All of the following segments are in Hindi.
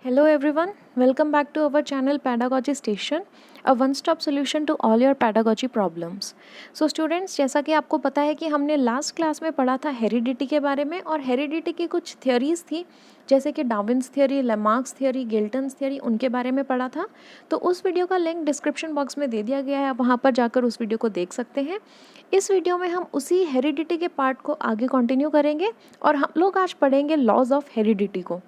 Hello everyone, welcome back to our channel Pedagogy Station, a one-stop solution to all your pedagogy problems. So students, जैसा कि आपको पता है कि हमने लास्ट क्लास में पढ़ा था हेरिडिटी के बारे में और हेरिडिटी की कुछ थियोरीज थी जैसे कि Darwin's theory, Lamarck's theory, गिल्टन्स theory, उनके बारे में पढ़ा था। तो उस वीडियो का लिंक डिस्क्रिप्शन बॉक्स में दे दिया गया है, आप वहाँ पर जाकर उस वीडियो को देख सकते हैं। इस वीडियो में हम उसी हेरिडिटी के पार्ट को आगे कंटिन्यू करेंगे और हम लोग आज पढ़ेंगे लॉज ऑफ हेरिडिटी को।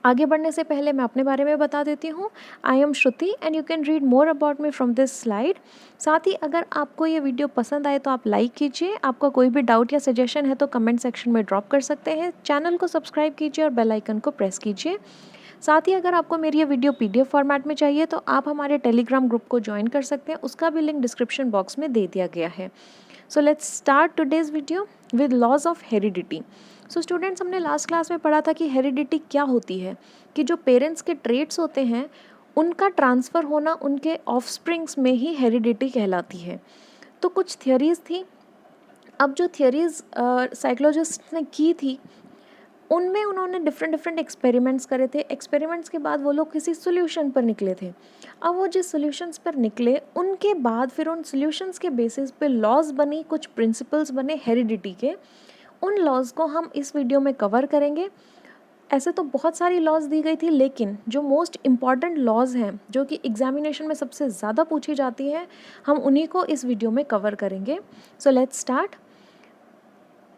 आगे बढ़ने से पहले मैं अपने बारे में बता देती हूँ। I am Shruti and you can read more about me from this slide. साथ ही अगर आपको ये वीडियो पसंद आए तो आप लाइक कीजिए। आपका कोई भी डाउट या सजेशन है तो कमेंट सेक्शन में ड्रॉप कर सकते हैं। चैनल को सब्सक्राइब कीजिए और बेल आइकन को प्रेस कीजिए। साथ ही अगर आपको मेरी ये वीडियो PDF फॉर्मेट में चाहिए तो आप हमारे टेलीग्राम ग्रुप को ज्वाइन कर सकते हैं, उसका भी लिंक डिस्क्रिप्शन बॉक्स में दे दिया गया है। So let's start today's video with laws of heredity. So students, हमने लास्ट क्लास में पढ़ा था कि हेरिडिटी क्या होती है, कि जो पेरेंट्स के ट्रेट्स होते हैं उनका ट्रांसफ़र होना उनके ऑफस्प्रिंग्स में ही हेरिडिटी कहलाती है। तो कुछ थियोरीज थी। अब जो थियोरीज साइकोलॉजिस्ट ने की थी उनमें उन्होंने डिफरेंट एक्सपेरिमेंट्स करे थे। एक्सपेरिमेंट्स के बाद वो लोग किसी सोल्यूशन पर निकले थे। अब वो जिस सोल्यूशंस पर निकले उनके बाद फिर उन सोल्यूशंस के बेसिस पे लॉज बनी, कुछ प्रिंसिपल्स बने हेरिडिटी के। उन लॉज को हम इस वीडियो में कवर करेंगे। ऐसे तो बहुत सारी लॉज दी गई थी, लेकिन जो मोस्ट इम्पॉर्टेंट लॉज हैं जो कि एग्जामिनेशन में सबसे ज़्यादा पूछी जाती है, हम उन्हीं को इस वीडियो में कवर करेंगे। सो let's start.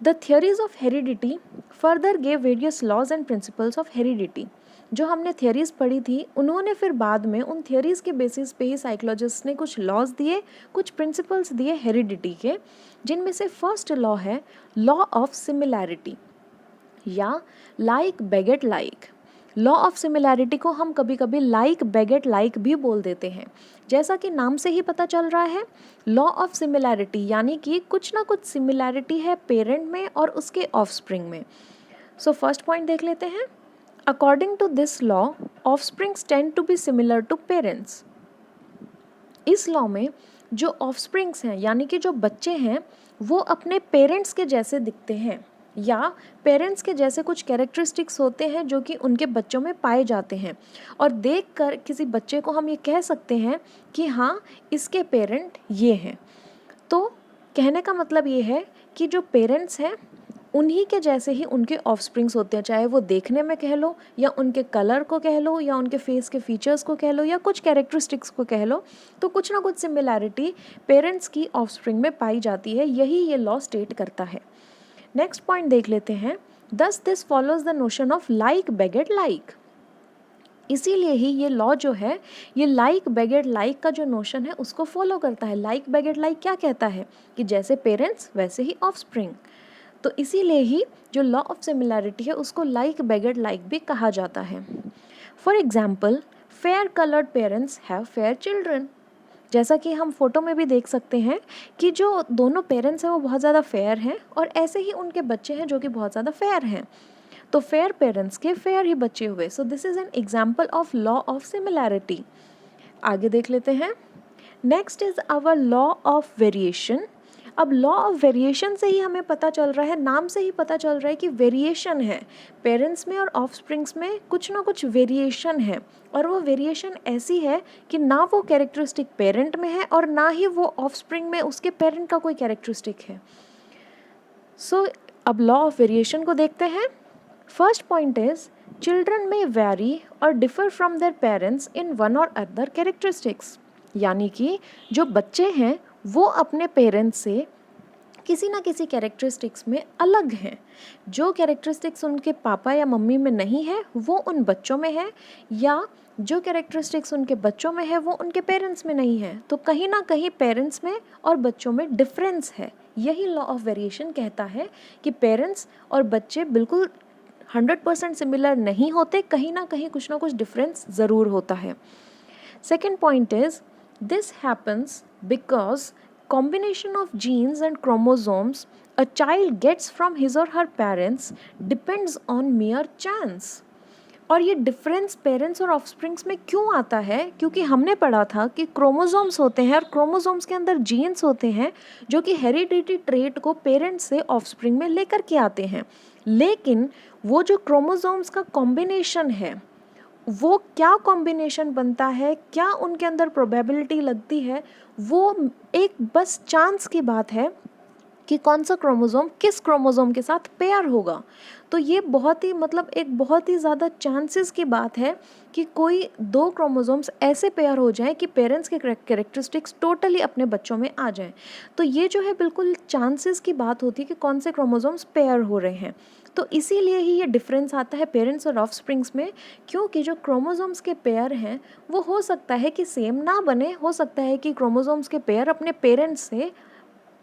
The theories of heredity further gave various laws and principles of heredity. जो हमने थियोरीज पढ़ी थी उन्होंने फिर बाद में उन थियोरीज के बेसिस पे ही साइकोलॉजिस्ट ने कुछ लॉज दिए, कुछ प्रिंसिपल्स दिए हेरिडिटी के, जिनमें से फर्स्ट लॉ है लॉ ऑफ सिमिलैरिटी या like beget like. Law of similarity को हम कभी कभी लाइक बेगेट लाइक भी बोल देते हैं। जैसा कि नाम से ही पता चल रहा है, लॉ ऑफ सिमिलैरिटी यानी कि कुछ ना कुछ सिमिलैरिटी है पेरेंट में और उसके ऑफस्प्रिंग में। सो फर्स्ट पॉइंट देख लेते हैं। According to this law, offsprings tend to be similar to parents. इस लॉ में जो ऑफस्प्रिंग्स हैं यानी कि जो बच्चे हैं वो अपने पेरेंट्स के जैसे दिखते हैं या पेरेंट्स के जैसे कुछ कैरेक्टरिस्टिक्स होते हैं जो कि उनके बच्चों में पाए जाते हैं, और देखकर किसी बच्चे को हम ये कह सकते हैं कि हाँ, इसके पेरेंट ये हैं। तो कहने का मतलब ये है कि जो पेरेंट्स हैं उन्हीं के जैसे ही उनके ऑफस्प्रिंग्स होते हैं, चाहे वो देखने में कह लो या उनके कलर को कह लो या उनके फेस के फीचर्स को कह लो या कुछ कैरेक्टरिस्टिक्स को कह लो, तो कुछ ना कुछ सिमिलैरिटी पेरेंट्स की ऑफस्प्रिंग में पाई जाती है। यही ये लॉ स्टेट करता है। नेक्स्ट पॉइंट देख लेते हैं। Thus this follows the notion of like beget like. इसीलिए ही ये लॉ जो है ये लाइक बेगेट लाइक का जो नोशन है उसको फॉलो करता है। लाइक बेगेट लाइक क्या कहता है कि जैसे पेरेंट्स वैसे ही ऑफस्प्रिंग। तो इसीलिए ही जो लॉ ऑफ सिमिलैरिटी है उसको लाइक बेगेट लाइक भी कहा जाता है। For example, fair coloured parents have fair children. जैसा कि हम फोटो में भी देख सकते हैं कि जो दोनों पेरेंट्स हैं वो बहुत ज़्यादा फेयर हैं और ऐसे ही उनके बच्चे हैं जो कि बहुत ज़्यादा फेयर हैं। तो फेयर पेरेंट्स के फेयर ही बच्चे हुए। So this is an example of law of similarity. आगे देख लेते हैं। Next is our law of variation. अब लॉ ऑफ वेरिएशन से ही हमें पता चल रहा है, नाम से ही पता चल रहा है कि वेरिएशन है पेरेंट्स में और ऑफस्प्रिंग्स में, कुछ ना कुछ वेरिएशन है। और वो वेरिएशन ऐसी है कि ना वो कैरेक्टरिस्टिक पेरेंट में है और ना ही वो ऑफस्प्रिंग में उसके पेरेंट का कोई कैरेक्टरिस्टिक है। सो अब लॉ ऑफ वेरिएशन को देखते हैं। फर्स्ट पॉइंट इज चिल्ड्रन में वेरी और differ from their parents in one और अदर कैरेक्टरिस्टिक्स। यानी कि जो बच्चे हैं वो अपने पेरेंट्स से किसी ना किसी कैरेक्टरिस्टिक्स में अलग हैं। जो कैरेक्टरिस्टिक्स उनके पापा या मम्मी में नहीं है वो उन बच्चों में है, या जो कैरेक्टरिस्टिक्स उनके बच्चों में है वो उनके पेरेंट्स में नहीं है। तो कहीं ना कहीं पेरेंट्स में और बच्चों में डिफरेंस है। यही लॉ ऑफ वेरिएशन कहता है कि पेरेंट्स और बच्चे बिल्कुल 100% सिमिलर नहीं होते, कहीं ना कुछ डिफरेंस ज़रूर होता है। Second point is this happens because combination of genes and chromosomes a child gets from his or her parents depends on mere chance। और ये डिफरेंस पेरेंट्स और ऑफस्प्रिंग्स में क्यों आता है? क्योंकि हमने पढ़ा था कि क्रोमोसोम्स होते हैं और क्रोमोसोम्स के अंदर जीन्स होते हैं जो कि हेरिडिटी ट्रेट को पेरेंट्स से ऑफस्प्रिंग में लेकर के आते हैं। लेकिन वो जो क्रोमोसोम्स का कॉम्बिनेशन है वो क्या कॉम्बिनेशन बनता है, क्या उनके अंदर प्रोबेबिलिटी लगती है, वो एक बस चांस की बात है कि कौन सा क्रोमोसोम किस क्रोमोसोम के साथ पेयर होगा। तो ये बहुत ही मतलब एक बहुत ही ज़्यादा चांसेस की बात है कि कोई दो क्रोमोसोम्स ऐसे पेयर हो जाएं कि पेरेंट्स के कैरेक्टरिस्टिक्स टोटली अपने बच्चों में आ जाएं। तो ये जो है बिल्कुल चांसेस की बात होती है कि कौन से क्रोमोसोम्स पेयर हो रहे हैं। तो इसीलिए ही ये डिफरेंस आता है पेरेंट्स और ऑफस्प्रिंग्स में, क्योंकि जो क्रोमोसोम्स के पेयर हैं वो हो सकता है कि सेम ना बने, हो सकता है कि क्रोमोसोम्स के पेयर अपने पेरेंट्स से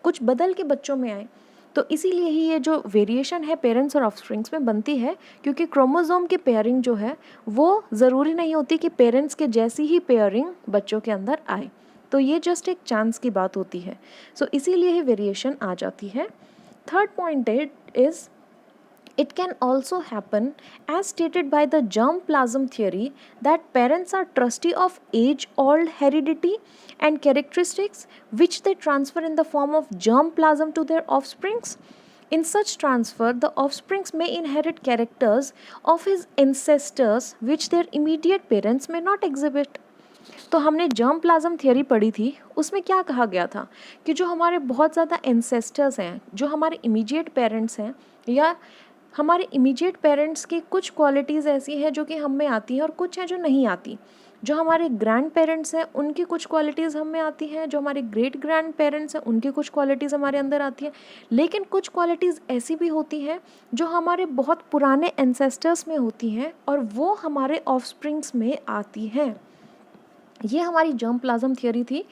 कुछ बदल के बच्चों में आए। तो इसीलिए ही ये जो वेरिएशन है पेरेंट्स और ऑफस्प्रिंग्स में बनती है, क्योंकि क्रोमोसोम की पेयरिंग जो है वो ज़रूरी नहीं होती कि पेरेंट्स के जैसी ही पेयरिंग बच्चों के अंदर आए। तो ये जस्ट एक चांस की बात होती है। सो इसीलिए ही वेरिएशन आ जाती है। Third point is it can also happen, as stated by the germplasm theory, that parents are trustee of age-old heredity and characteristics which they transfer in the form of germplasm to their offsprings. In such transfer, the offsprings may inherit characters of his ancestors which their immediate parents may not exhibit. तो हमने जर्म प्लाज्म थियोरी पढ़ी थी, उसमें क्या कहा गया था कि जो हमारे बहुत ज़्यादा एंसेस्टर्स हैं, जो हमारे इमीडिएट पेरेंट्स हैं, या हमारे इमीडिएट पेरेंट्स की कुछ क्वालिटीज़ ऐसी हैं जो कि हम में आती हैं और कुछ हैं जो नहीं आती। जो हमारे ग्रैंड पेरेंट्स हैं उनकी कुछ क्वालिटीज़ हम में आती हैं, जो हमारे ग्रेट ग्रैंड पेरेंट्स हैं उनकी कुछ क्वालिटीज़ हमारे अंदर आती हैं, लेकिन कुछ क्वालिटीज़ ऐसी भी होती हैं जो हमारे बहुत पुराने एंसेस्टर्स में होती हैं और वो हमारे ऑफस्प्रिंग्स में आती हैं। ये हमारी जर्म प्लाज्म थियोरी थी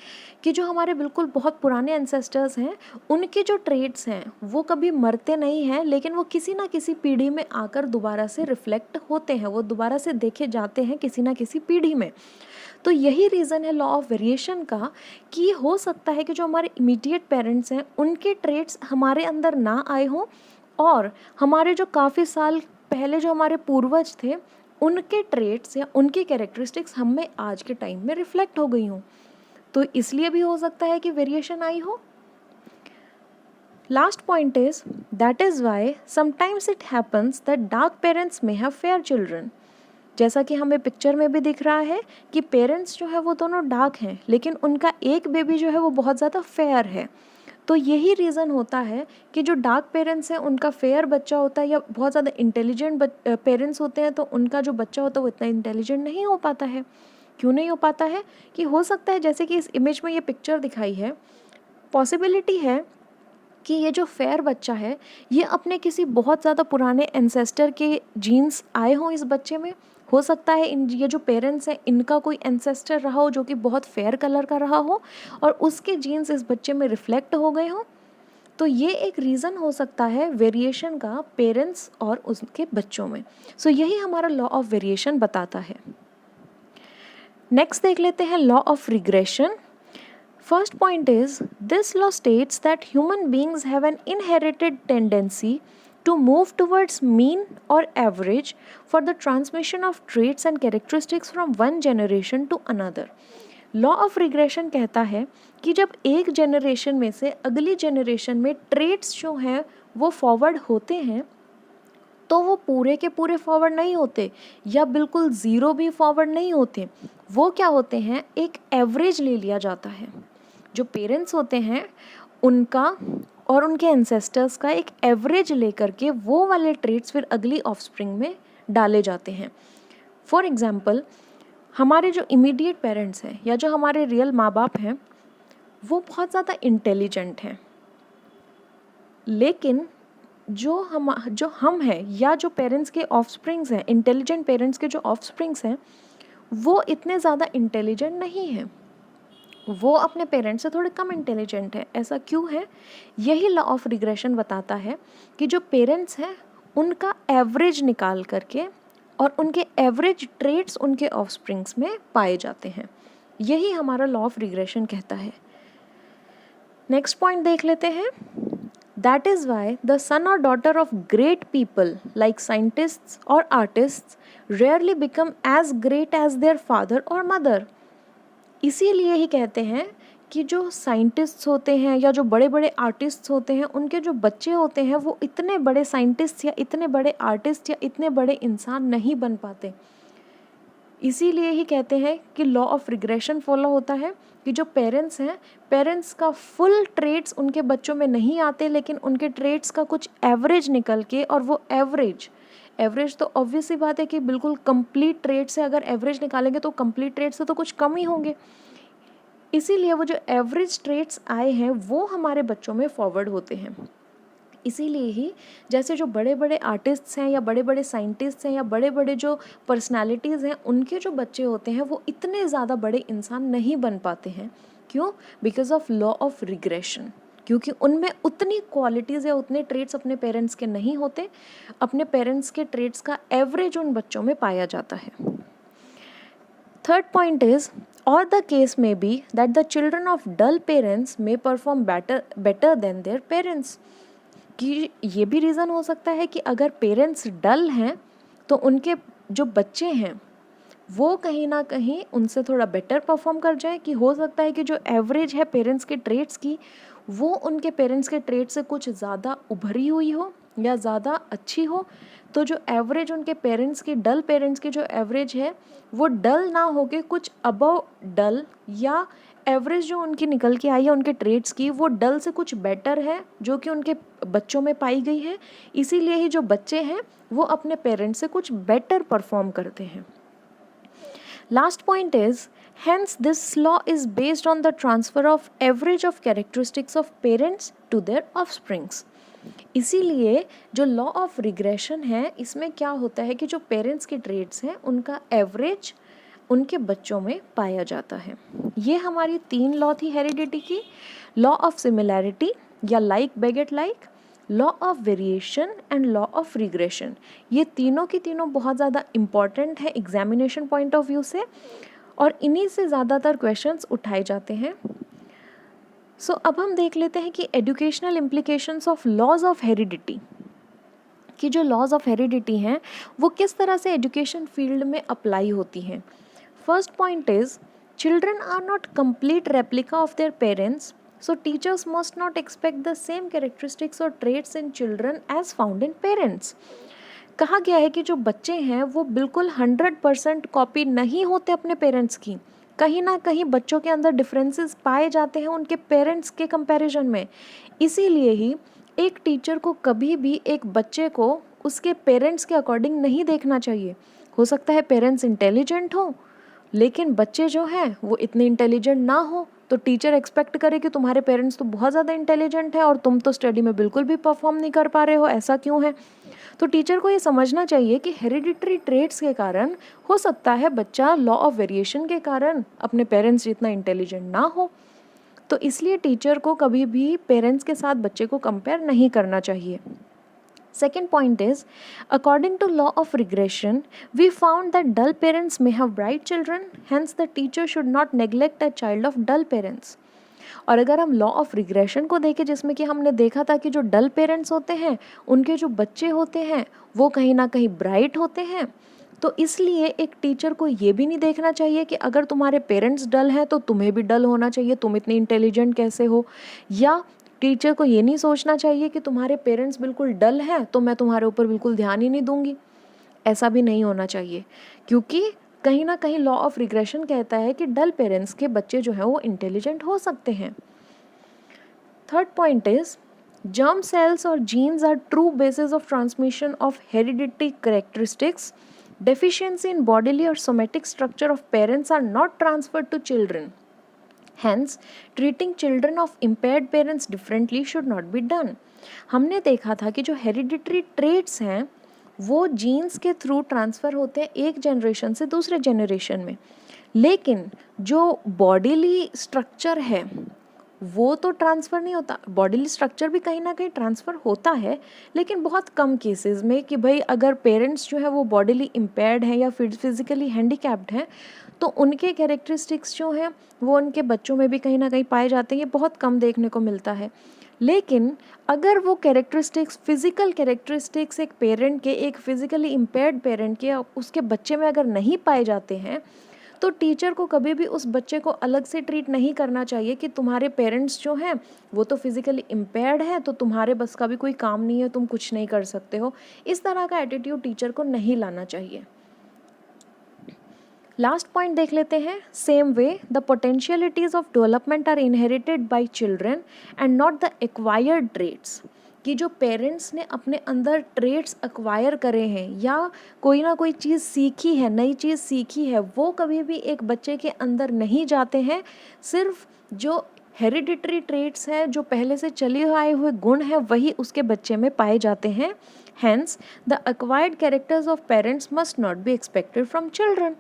कि जो हमारे बिल्कुल बहुत पुराने एंसेस्टर्स हैं उनके जो ट्रेट्स हैं वो कभी मरते नहीं हैं, लेकिन वो किसी ना किसी पीढ़ी में आकर दोबारा से रिफ्लेक्ट होते हैं, वो दोबारा से देखे जाते हैं किसी ना किसी पीढ़ी में। तो यही रीज़न है लॉ ऑफ वेरिएशन का कि हो सकता है कि जो हमारे इमीडिएट पेरेंट्स हैं उनके ट्रेट्स हमारे अंदर ना आए हों, और हमारे जो काफ़ी साल पहले जो हमारे पूर्वज थे उनके ट्रेट्स या उनकी कैरेक्टरिस्टिक्स हम में आज के टाइम में रिफ्लेक्ट हो गई हों। तो इसलिए भी हो सकता है कि वेरिएशन आई हो। Last point is that is Y sometimes it happens that dark parents may have fair children. जैसा कि हमें पिक्चर में भी दिख रहा है कि पेरेंट्स जो है वो दोनों डार्क हैं, लेकिन उनका एक बेबी जो है वो बहुत ज़्यादा फेयर है। तो यही रीज़न होता है कि जो डार्क पेरेंट्स हैं उनका फेयर बच्चा होता है, या बहुत ज़्यादा इंटेलिजेंट पेरेंट्स होते हैं तो उनका जो बच्चा होता है वो इतना इंटेलिजेंट नहीं हो पाता है। क्यों नहीं हो पाता है? कि हो सकता है जैसे कि इस इमेज में ये पिक्चर दिखाई है, पॉसिबिलिटी है कि ये जो फेयर बच्चा है ये अपने किसी बहुत ज़्यादा पुराने एंसेस्टर के जीन्स आए हों इस बच्चे में। हो सकता है ये जो पेरेंट्स हैं इनका कोई एंसेस्टर रहा हो जो कि बहुत फेयर कलर का रहा हो और उसके जीन्स इस बच्चे में रिफ्लेक्ट हो गए हों। तो ये एक रीज़न हो सकता है वेरिएशन का पेरेंट्स और उसके बच्चों में। सो यही हमारा लॉ ऑफ वेरिएशन बताता है। नेक्स्ट देख लेते हैं law of regression. First point is, this law states that human beings have an inherited tendency to move towards mean or average for the transmission of traits and characteristics from one generation to another. Law of regression कहता है कि जब एक जनरेशन में से अगली जनरेशन में ट्रेट्स जो हैं वो फॉरवर्ड होते हैं तो वो पूरे के पूरे फॉरवर्ड नहीं होते या बिल्कुल ज़ीरो भी फॉरवर्ड नहीं होते। वो क्या होते हैं, एक एवरेज ले लिया जाता है। जो पेरेंट्स होते हैं उनका और उनके एंसेस्टर्स का एक एवरेज लेकर के वो वाले ट्रेट्स फिर अगली ऑफस्प्रिंग में डाले जाते हैं। फॉर एग्ज़ाम्पल, हमारे जो इमीडिएट पेरेंट्स हैं या जो हमारे रियल माँ बाप हैं वो बहुत ज़्यादा इंटेलिजेंट हैं, लेकिन जो हम हैं या जो पेरेंट्स के ऑफस्प्रिंग्स हैं, इंटेलिजेंट पेरेंट्स के जो ऑफस्प्रिंग्स हैं वो इतने ज़्यादा इंटेलिजेंट नहीं हैं, वो अपने पेरेंट्स से थोड़े कम इंटेलिजेंट है। ऐसा क्यों है? यही लॉ ऑफ रिग्रेशन बताता है कि जो पेरेंट्स हैं उनका एवरेज निकाल करके और उनके एवरेज ट्रेट्स उनके ऑफस्प्रिंग्स में पाए जाते हैं। यही हमारा लॉ ऑफ रिग्रेशन कहता है। नेक्स्ट पॉइंट देख लेते हैं। That is why the son और daughter of great people like scientists और artists rarely become as great as their father और मदर। इसीलिए ही कहते हैं कि जो साइंटिस्ट्स होते हैं या जो बड़े बड़े आर्टिस्ट्स होते हैं उनके जो बच्चे होते हैं वो इतने बड़े साइंटिस्ट या इतने बड़े आर्टिस्ट या इतने बड़े इंसान नहीं बन पाते। इसीलिए ही कहते हैं कि लॉ ऑफ रिग्रेशन फॉलो होता है कि जो पेरेंट्स हैं, पेरेंट्स का फुल ट्रेट्स उनके बच्चों में नहीं आते, लेकिन उनके ट्रेट्स का कुछ एवरेज निकल के, और वो एवरेज तो ऑब्वियस सी बात है कि बिल्कुल कंप्लीट ट्रेट से अगर एवरेज निकालेंगे तो कंप्लीट ट्रेट से तो कुछ कम ही होंगे। इसीलिए वो जो एवरेज ट्रेट्स आए हैं वो हमारे बच्चों में फॉरवर्ड होते हैं। इसीलिए ही जैसे जो बड़े बड़े आर्टिस्ट्स हैं या बड़े बड़े साइंटिस्ट्स हैं या बड़े बड़े जो पर्सनालिटीज़ हैं, उनके जो बच्चे होते हैं वो इतने ज़्यादा बड़े इंसान नहीं बन पाते हैं। क्यों? Because of law of regression, क्योंकि उनमें उतनी क्वालिटीज़ या उतने ट्रेट्स अपने पेरेंट्स के नहीं होते। अपने पेरेंट्स के ट्रेट्स का एवरेज उन बच्चों में पाया जाता है। Third point is, or the case may be that the children of dull parents may perform better than their parents। कि ये भी रीज़न हो सकता है कि अगर पेरेंट्स डल हैं तो उनके जो बच्चे हैं वो कहीं ना कहीं उनसे थोड़ा बेटर परफॉर्म कर जाए। कि हो सकता है कि जो एवरेज है पेरेंट्स के ट्रेट्स की, वो उनके पेरेंट्स के ट्रेट से कुछ ज़्यादा उभरी हुई हो या ज़्यादा अच्छी हो। तो जो एवरेज उनके पेरेंट्स की, डल पेरेंट्स की जो एवरेज है वो डल ना होके कुछ अबव डल, या एवरेज जो उनकी निकल के आई है उनके ट्रेट्स की वो डल से कुछ बेटर है जो कि उनके बच्चों में पाई गई है। इसीलिए ही जो बच्चे हैं वो अपने पेरेंट्स से कुछ बेटर परफॉर्म करते हैं। Last point is, hence this law is based on the transfer of average of characteristics of parents to their offsprings। इसीलिए जो लॉ ऑफ रिग्रेशन है इसमें क्या होता है कि जो पेरेंट्स के ट्रेट्स हैं उनका एवरेज उनके बच्चों में पाया जाता है। ये हमारी 3 लॉ थी हेरिडिटी की, लॉ ऑफ सिमिलैरिटी या like beget like, law of variation and law of regression. ये तीनों की तीनों बहुत ज़्यादा इम्पॉर्टेंट है एग्जामिनेशन पॉइंट ऑफ व्यू से, और इन्हीं से ज़्यादातर क्वेश्चंस उठाए जाते हैं। सो अब हम देख लेते हैं कि educational implications of laws of heredity, कि जो लॉज ऑफ हेरिडिटी हैं वो किस तरह से एजुकेशन फील्ड में अप्लाई होती हैं। First point is, children are not complete replica of their parents, so teachers must not expect the same characteristics और traits in children as found in parents. कहा गया है कि जो बच्चे हैं वो बिल्कुल 100% कॉपी नहीं होते अपने पेरेंट्स की। कहीं ना कहीं बच्चों के अंदर डिफरेंसेस पाए जाते हैं उनके पेरेंट्स के कंपैरिजन में। इसीलिए ही एक टीचर को कभी भी एक बच्चे को उसके पेरेंट्स के अकॉर्डिंग नहीं देखना चाहिए। हो सकता है पेरेंट्स इंटेलिजेंट हो लेकिन बच्चे जो हैं वो इतने इंटेलिजेंट ना हो, तो टीचर एक्सपेक्ट करे कि तुम्हारे पेरेंट्स तो बहुत ज़्यादा इंटेलिजेंट है और तुम तो स्टडी में बिल्कुल भी परफॉर्म नहीं कर पा रहे हो, ऐसा क्यों है। तो टीचर को ये समझना चाहिए कि हेरिडिटरी ट्रेट्स के कारण हो सकता है बच्चा लॉ ऑफ वेरिएशन के कारण अपने पेरेंट्स जितना इंटेलिजेंट ना हो। तो इसलिए टीचर को कभी भी पेरेंट्स के साथ बच्चे को कंपेयर नहीं करना चाहिए। Second point is, according to law of regression, we found that dull parents may have bright children, hence the teacher should not neglect a child of dull parents। और अगर हम लॉ ऑफ रिग्रेशन को देखें जिसमें कि हमने देखा था कि जो डल पेरेंट्स होते हैं उनके जो बच्चे होते हैं वो कहीं ना कहीं ब्राइट होते हैं। तो इसलिए एक टीचर को ये भी नहीं देखना चाहिए कि अगर तुम्हारे पेरेंट्स डल हैं तो तुम्हें भी डल होना चाहिए, तुम इतनी इंटेलिजेंट कैसे हो। या टीचर को ये नहीं सोचना चाहिए कि तुम्हारे पेरेंट्स बिल्कुल डल हैं तो मैं तुम्हारे ऊपर बिल्कुल ध्यान ही नहीं दूंगी, ऐसा भी नहीं होना चाहिए। क्योंकि कहीं ना कहीं लॉ ऑफ रिग्रेशन कहता है कि डल पेरेंट्स के बच्चे जो हैं वो इंटेलिजेंट हो सकते हैं। Third point is, germ cells or genes are true basis of transmission of hereditary characteristics। Deficiency in bodily or somatic structure of parents are not transferred to children, hence treating children of impaired parents differently should not be done। हमने देखा था कि जो हेरिडिटरी ट्रेट्स हैं वो जीन्स के थ्रू ट्रांसफ़र होते हैं एक जनरेशन से दूसरे जनरेशन में, लेकिन जो बॉडीली स्ट्रक्चर है वो तो ट्रांसफ़र नहीं होता। बॉडीली स्ट्रक्चर भी कहीं ना कहीं ट्रांसफ़र होता है लेकिन बहुत कम केसेस में, कि भाई अगर पेरेंट्स जो है वो बॉडीली इम्पेयर्ड हैं या फिजिकली हैंडीकैप्ड हैं तो उनके कैरेक्टरिस्टिक्स जो हैं वो उनके बच्चों में भी कहीं ना कहीं पाए जाते हैं। ये बहुत कम देखने को मिलता है। लेकिन अगर वो कैरेक्टरिस्टिक्स, फिजिकल कैरेक्टरिस्टिक्स एक पेरेंट के, एक फिजिकली इम्पेयर्ड पेरेंट के उसके बच्चे में अगर नहीं पाए जाते हैं तो टीचर को कभी भी उस बच्चे को अलग से ट्रीट नहीं करना चाहिए कि तुम्हारे पेरेंट्स जो हैं वो तो फिजिकली इम्पेयर्ड है तो तुम्हारे बस का भी कोई काम नहीं है, तुम कुछ नहीं कर सकते हो। इस तरह का एटीट्यूड टीचर को नहीं लाना चाहिए। लास्ट पॉइंट देख लेते हैं। Same way the potentialities of development are inherited by children and not the acquired traits. कि जो पेरेंट्स ने अपने अंदर ट्रेट्स एक्वायर करे हैं या कोई ना कोई चीज़ सीखी है, नई चीज़ सीखी है, वो कभी भी एक बच्चे के अंदर नहीं जाते हैं। सिर्फ जो हेरिडिटरी ट्रेट्स हैं, जो पहले से चले आए हुए गुण हैं, वही उसके बच्चे में पाए जाते हैं। Hence the acquired characters of parents must not be expected from children.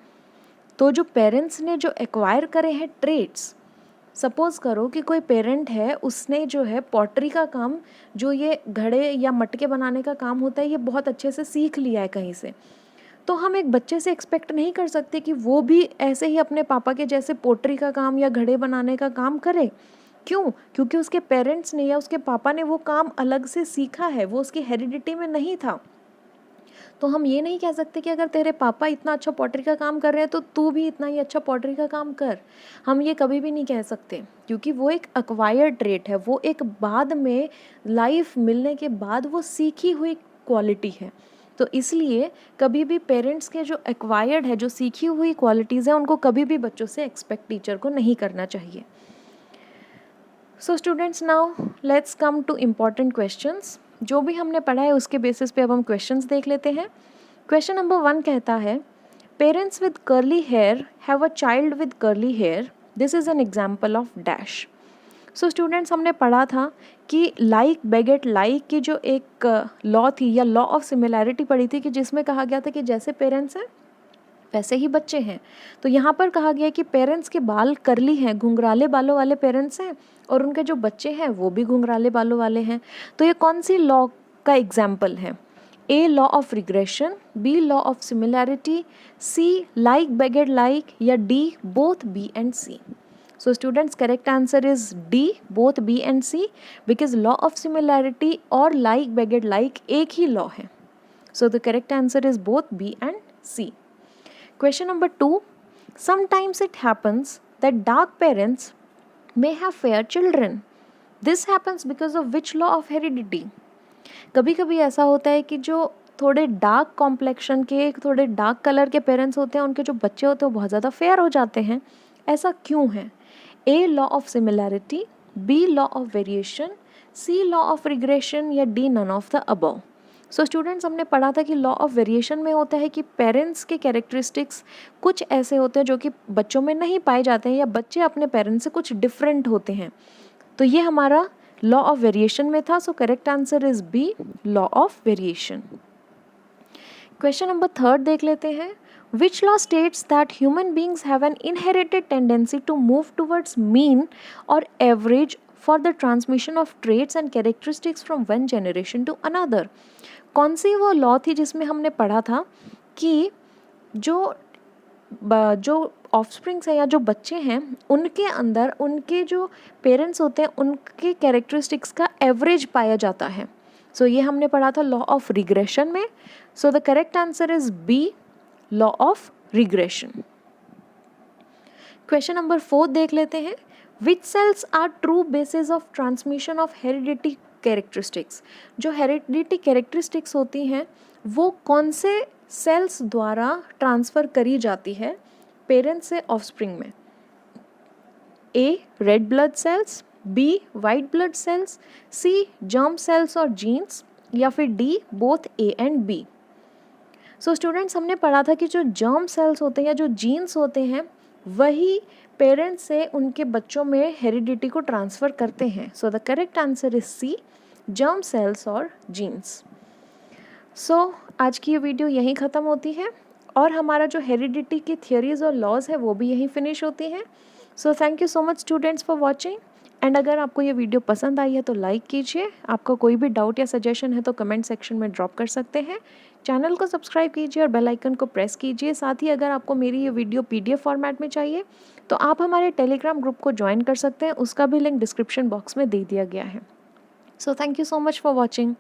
तो जो पेरेंट्स ने जो एक्वायर करे हैं ट्रेट्स, सपोज़ करो कि कोई पेरेंट है, उसने जो है पॉटरी का काम, जो ये घड़े या मटके बनाने का काम होता है, ये बहुत अच्छे से सीख लिया है कहीं से, तो हम एक बच्चे से एक्सपेक्ट नहीं कर सकते कि वो भी ऐसे ही अपने पापा के जैसे पोट्री का काम या घड़े बनाने का काम करे। क्यों? क्योंकि उसके पेरेंट्स ने या उसके पापा ने वो काम अलग से सीखा है, वो उसकी हेरिडिटी में नहीं था। तो हम ये नहीं कह सकते कि अगर तेरे पापा इतना अच्छा पॉटरी का काम कर रहे हैं तो तू भी इतना ही अच्छा पॉटरी का काम कर। हम ये कभी भी नहीं कह सकते, क्योंकि वो एक एक्वायर्ड ट्रेट है, वो एक बाद में लाइफ मिलने के बाद वो सीखी हुई क्वालिटी है। तो इसलिए कभी भी पेरेंट्स के जो एक्वायर्ड है, जो सीखी हुई क्वालिटीज़ हैं, उनको कभी भी बच्चों से एक्सपेक्ट टीचर को नहीं करना चाहिए। So students, now let's come to important questions. जो भी हमने पढ़ा है उसके बेसिस पे अब हम क्वेश्चंस देख लेते हैं। क्वेश्चन नंबर 1 कहता है, parents with curly hair have a child with curly hair, this is an example of dash. So students, हमने पढ़ा था कि लाइक बेगेट लाइक की जो एक लॉ थी या लॉ ऑफ सिमिलैरिटी पढ़ी थी, कि जिसमें कहा गया था कि जैसे पेरेंट्स हैं वैसे ही बच्चे हैं। तो यहाँ पर कहा गया कि पेरेंट्स के बाल करली हैं, घुंघराले बालों वाले पेरेंट्स हैं, और उनके जो बच्चे हैं वो भी घुंघराले बालों वाले हैं। तो ये कौन सी लॉ का एग्जाम्पल है? A law of regression, B law of similarity, C like beget like, या D both B and C. So students, correct answer is D, both B and C, because law of similarity और like beget like एक ही law है। So the correct answer is both B and C. Question number 2, sometimes it happens that dark parents may have fair children. This happens because of which law of heredity? कभी कभी ऐसा होता है कि जो थोड़े डार्क कॉम्प्लेक्शन के, थोड़े डार्क कलर के पेरेंट्स होते हैं, उनके जो बच्चे होते हैं वो बहुत ज़्यादा फेयर हो जाते हैं। ऐसा क्यों है? A law of similarity, B law of variation, C law of regression, या D none of the above. So students, हमने पढ़ा था कि लॉ ऑफ वेरिएशन में होता है कि पेरेंट्स के कैरेक्टरिस्टिक्स कुछ ऐसे होते हैं जो कि बच्चों में नहीं पाए जाते हैं, या बच्चे अपने पेरेंट्स से कुछ डिफरेंट होते हैं। तो ये हमारा लॉ ऑफ वेरिएशन में था। So correct answer is B, law of variation. Question number 3 देख लेते हैं। Which law states that human beings have an inherited tendency to move towards mean or average for the transmission of traits and characteristics from one generation to another? कौन सी वो लॉ थी जिसमें हमने पढ़ा था कि जो ऑफस्प्रिंग्स हैं या जो बच्चे हैं, उनके अंदर उनके जो पेरेंट्स होते हैं उनके कैरेक्टरिस्टिक्स का एवरेज पाया जाता है। सो ये हमने पढ़ा था लॉ ऑफ रिग्रेशन में। So the correct answer is B, law of regression. Question number 4 देख लेते हैं। Which cells are true basis of transmission of heredity characteristics? जो हेरिडिटी कैरेक्टरिस्टिक्स होती हैं वो कौन से सेल्स द्वारा ट्रांसफ़र करी जाती है पेरेंट्स से ऑफस्प्रिंग में? A red blood cells, B white blood cells, C germ cells और जीन्स, या फिर D both A and B. So students, हमने पढ़ा था कि जो जर्म सेल्स होते हैं या जो जीन्स होते हैं वही पेरेंट्स से उनके बच्चों में हेरिडिटी को ट्रांसफ़र करते हैं। So the correct answer is C, germ cells और जीन्स। सो आज की ये वीडियो यहीं ख़त्म होती है और हमारा जो हेरिडिटी की थियोरीज और लॉज है वो भी यहीं फिनिश होती हैं। So thank you so much students for watching. And अगर आपको ये वीडियो पसंद आई है तो लाइक कीजिए। आपका कोई भी डाउट या सजेशन है तो कमेंट सेक्शन में ड्रॉप कर सकते हैं। चैनल को सब्सक्राइब कीजिए और बेल आइकन को प्रेस कीजिए। साथ ही अगर आपको मेरी ये वीडियो PDF फॉर्मेट में चाहिए तो आप हमारे टेलीग्राम ग्रुप को ज्वाइन कर सकते हैं, उसका भी लिंक डिस्क्रिप्शन बॉक्स में दे दिया गया है। So thank you so much for watching.